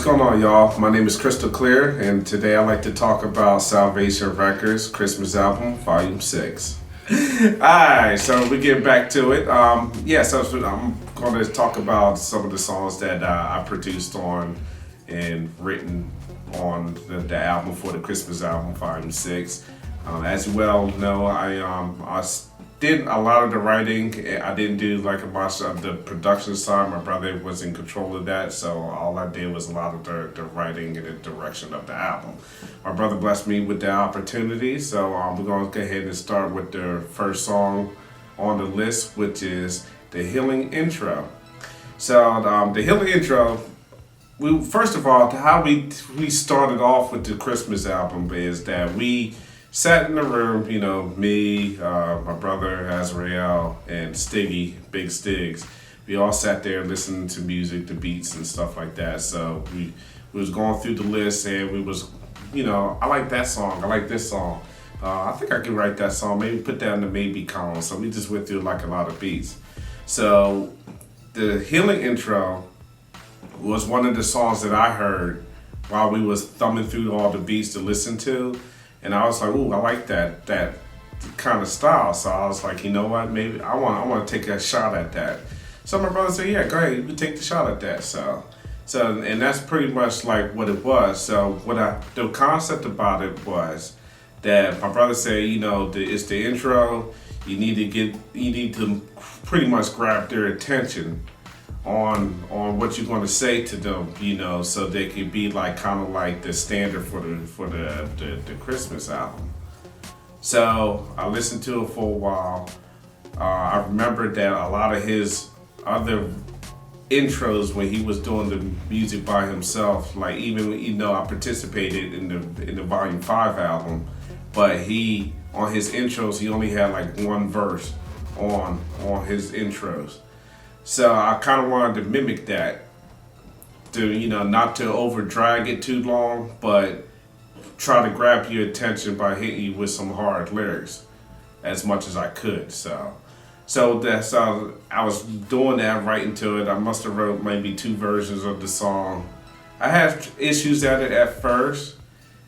going on, y'all? My name is Crystal Clear, and today I'd like to talk about Salvation Records Christmas Album, Volume 6. Alright, so we get back to it. I'm going to talk about some of the songs that I produced on and written on the album for the Christmas album, Volume 6. As you well know, I did a lot of the writing. I didn't do like much of the production side. My brother was in control of that, so all I did was a lot of the writing and the direction of the album. My brother blessed me with the opportunity, so we're going to go ahead and start with the first song on the list, which is the Healing Intro. So the Healing Intro, first of all, how we started off with the Christmas album is that we sat in the room, me, my brother Azrael, and Stiggy, Big Stigs. We all sat there listening to music, the beats and stuff like that. So we was going through the list and we was, I like that song, I like this song. I think I could write that song, maybe put that in the maybe column. So we just went through like a lot of beats. So the Healing Intro was one of the songs that I heard while we was thumbing through all the beats to listen to. And I was like, ooh, I like that kind of style. So I was like, you know what, maybe I want to take a shot at that. So my brother said, yeah, go ahead, you can take the shot at that. So and that's pretty much like what it was. So the concept about it was that my brother said, it's the intro. You need to pretty much grab their attention on what you're going to say to them, so they could be like kind of like the standard for the Christmas album. So I listened to it for a while. I remember that a lot of his other intros when he was doing the music by himself, like even I participated in the Volume 5 album, but he on his intros he only had like one verse on his intros. So I kind of wanted to mimic that, to not to over drag it too long, but try to grab your attention by hitting you with some hard lyrics as much as I could. So that's I was doing that, writing to it. I must have wrote maybe 2 versions of the song. I had issues at it at first,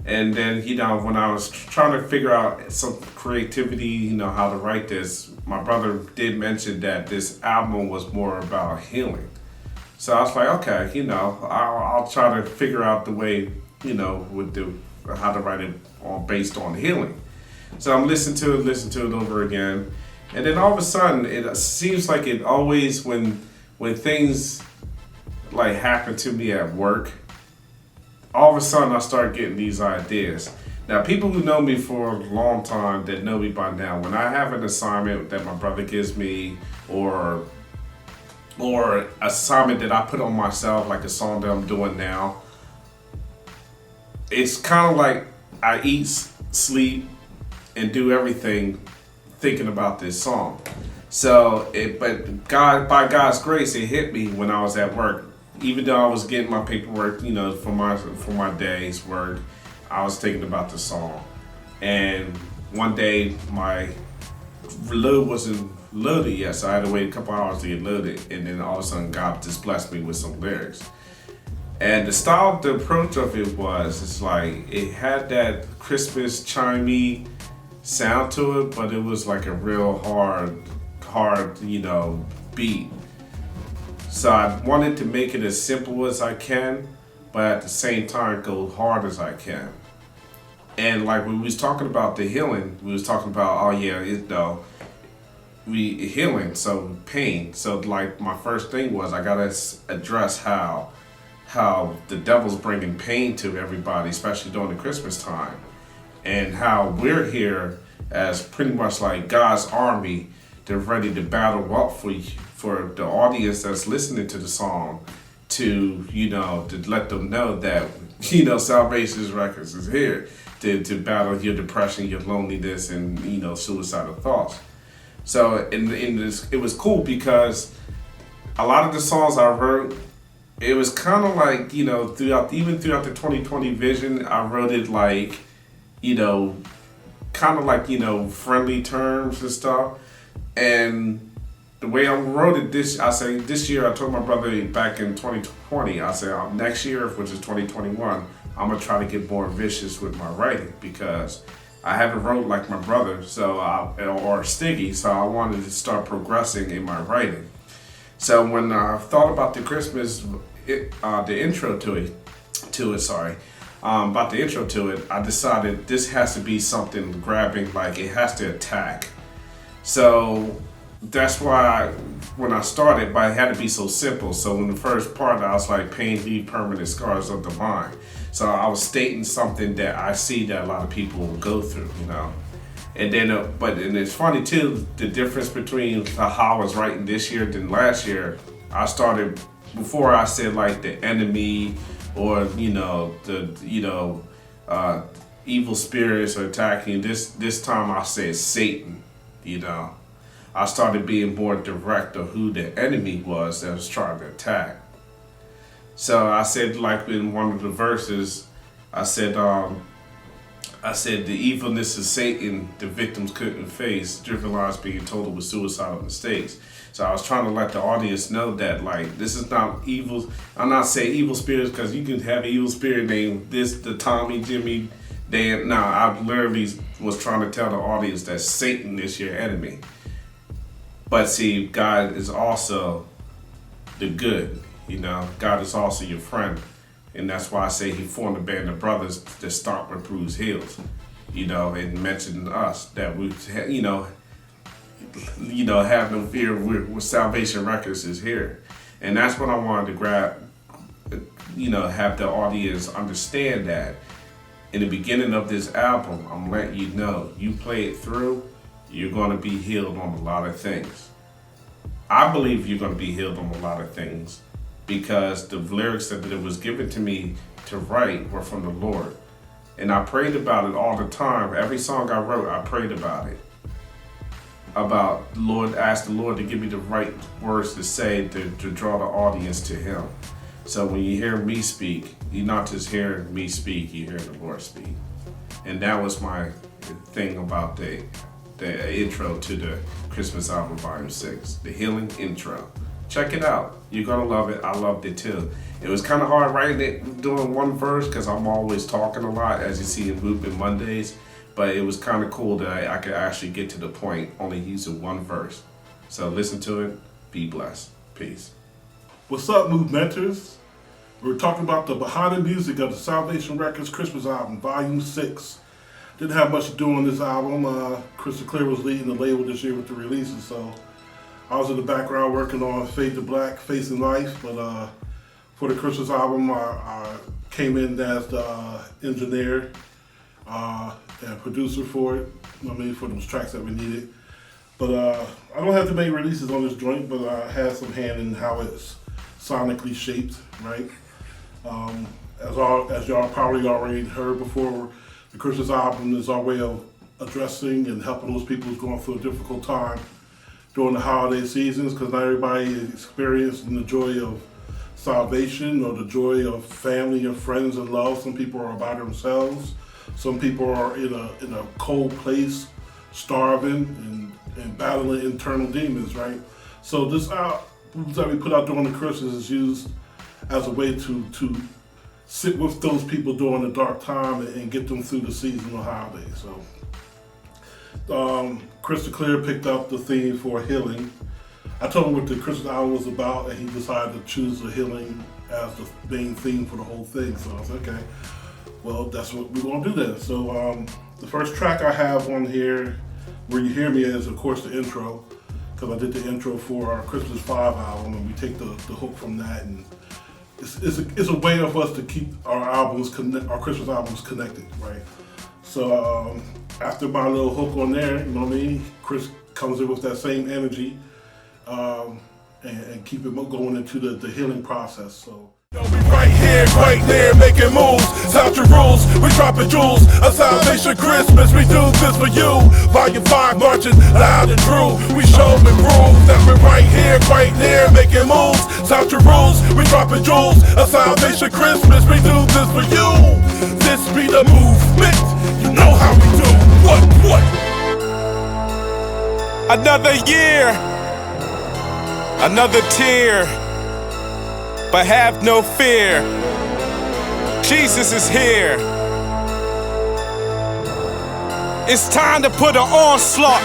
and then when I was trying to figure out some creativity, how to write this, my brother did mention that this album was more about healing. So I was like, okay, I'll try to figure out the way, how to write it based on healing. So I'm listening to it over again, and then all of a sudden it seems like it always when things like happen to me at work, all of a sudden I start getting these ideas. Now, people who know me for a long time that know me by now, when I have an assignment that my brother gives me or assignment that I put on myself, like a song that I'm doing now, it's kind of like I eat, sleep, and do everything thinking about this song. So, by God's grace, it hit me when I was at work. Even though I was getting my paperwork, for my day's work, I was thinking about the song. And one day my load wasn't loaded yet, so I had to wait a couple hours to get loaded. And then all of a sudden God just blessed me with some lyrics. And the approach of it was, it's like, it had that Christmas chimey sound to it, but it was like a real hard, beat. So I wanted to make it as simple as I can, but at the same time go hard as I can. And like when we was talking about the healing, we was talking about, healing, so pain. So like my first thing was I gotta address how the devil's bringing pain to everybody, especially during the Christmas time, and how we're here as pretty much like God's army. They're ready to battle up for the audience that's listening to the song, to let them know that Salvation Records is here to battle your depression, your loneliness, and suicidal thoughts. So it was cool because a lot of the songs I wrote, it was kind of like throughout the 2020 vision, I wrote it like kind of like friendly terms and stuff. And the way I wrote it, I say this year, I told my brother back in 2020, I said next year, which is 2021, I'm gonna try to get more vicious with my writing because I haven't wrote like my brother, or Stiggy, so I wanted to start progressing in my writing. So when I thought about the Christmas, the intro to it, about the intro to it, I decided this has to be something grabbing, like it has to attack. So that's why when I started, but it had to be so simple. So in the first part, I was like, pain leave permanent scars of the mind. So I was stating something that I see that a lot of people will go through, you know. And then, and it's funny too, the difference between how I was writing this year than last year. I started, before I said like the enemy or, evil spirits are attacking. This time I said Satan, you know. I started being more direct of who the enemy was that was trying to attack. So I said, like in one of the verses, I said the evilness of Satan the victims couldn't face, driven lives being totaled with suicidal mistakes. So I was trying to let the audience know that, like, this is not evil. I'm not saying evil spirits because you can have an evil spirit named the Tommy, Jimmy, Dan. No, I literally was trying to tell the audience that Satan is your enemy. But see, God is also the good. You know, God is also your friend. And that's why I say he formed a band of brothers that start with bruised heels. You know, and mentioned us that we, have no fear with Salvation Records is here. And that's what I wanted to have the audience understand that in the beginning of this album, I'm letting you know, you play it through, you're going to be healed on a lot of things. I believe you're going to be healed on a lot of things because the lyrics that it was given to me to write were from the Lord. And I prayed about it all the time. Every song I wrote, I prayed about it. Asked the Lord to give me the right words to say to draw the audience to him. So when you hear me speak, you're not just hearing me speak, you hear the Lord speak. And that was my thing about the intro to the Christmas album Volume 6, the healing intro. Check it out. You're gonna love it. I loved it too. It was kind of hard writing it, doing one verse, because I'm always talking a lot, as you see in Movement Mondays. But it was kind of cool that I could actually get to the point, only using one verse. So listen to it. Be blessed. Peace. What's up, Movementers? We're talking about the behind the music of the Salvation Records Christmas album, Volume 6. Didn't have much to do on this album. Crystal Clear was leading the label this year with the releases, so I was in the background working on Fade to Black, Facing Life, but for the Christmas album, I came in as the engineer and producer for it, for those tracks that we needed. But I don't have to make releases on this joint, but I had some hand in how it's sonically shaped, right? As y'all probably already heard before, the Christmas album is our way of addressing and helping those people who's going through a difficult time during the holiday seasons, because not everybody is experiencing the joy of salvation or the joy of family and friends and love. Some people are by themselves. Some people are in a cold place, starving and battling internal demons, right? So this album that we put out during the Christmas is used as a way to sit with those people during the dark time and get them through the seasonal holidays. So Crystal Clear picked up the theme for healing. I told him what the Christmas album was about, and he decided to choose the healing as the main theme for the whole thing. So I was okay, well, that's what we're gonna do then. So the first track I have on here, where you hear me, is of course the intro, because I did the intro for our Christmas 5 album, and we take the hook from that, and it's a way of us to keep our Christmas albums connected, right? So after my little hook on there, you know what I mean, Chris comes in with that same energy and keep it going into the healing process. So. We right here, right there, making moves. South your rules, we dropping jewels. A Salvation Christmas, we do this for you. Volume 5 marching loud and true. We show and prove that we're right here, right there, making moves. South your rules, we dropping jewels. A Salvation Christmas, we do this for you. This be the movement, you know how we do. What? Another year, Another tear, but have no fear. Jesus is here. It's time to put an onslaught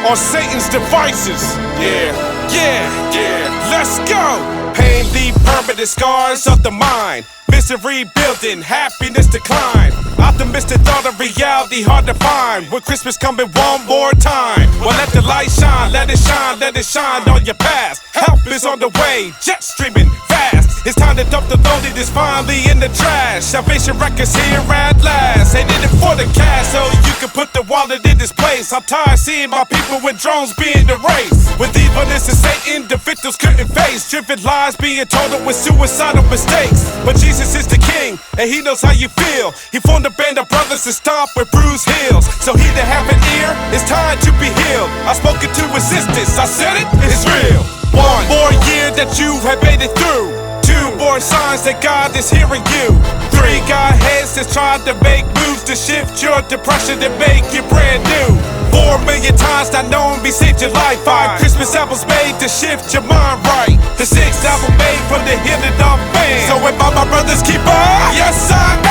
on Satan's devices. Yeah, yeah, yeah. Let's go. Pain leave permanent scars of the mind. Misery building, happiness decline. Optimistic thought of reality hard to find. With Christmas coming one more time. Well, let the light shine, let it shine, let it shine on your past. Help is on the way, jet streaming fast. It's time to dump the loneliness finally in the trash. Salvation Records here at last. Ain't in it for the cash, so you can put the wallet in this place. I'm tired seeing my people with drones being erased. With evilness and Satan, the victims couldn't face. Driven lies being told with suicidal mistakes. But Jesus is the king, and he knows how you feel. He formed a band of brothers to stomp with bruised heels. So he that have an ear, it's time to be healed. I've spoken to resistance, I said it, it's real. One more year that you have made it through. Two more signs that God is hearing you. Three Godheads that's trying to make moves to shift your depression and make you brand new. 4 million times not known we saved your life. 5 Christmas albums made to shift your mind right. The 6th album made for the healing of man. So if all my brothers keep on, yes I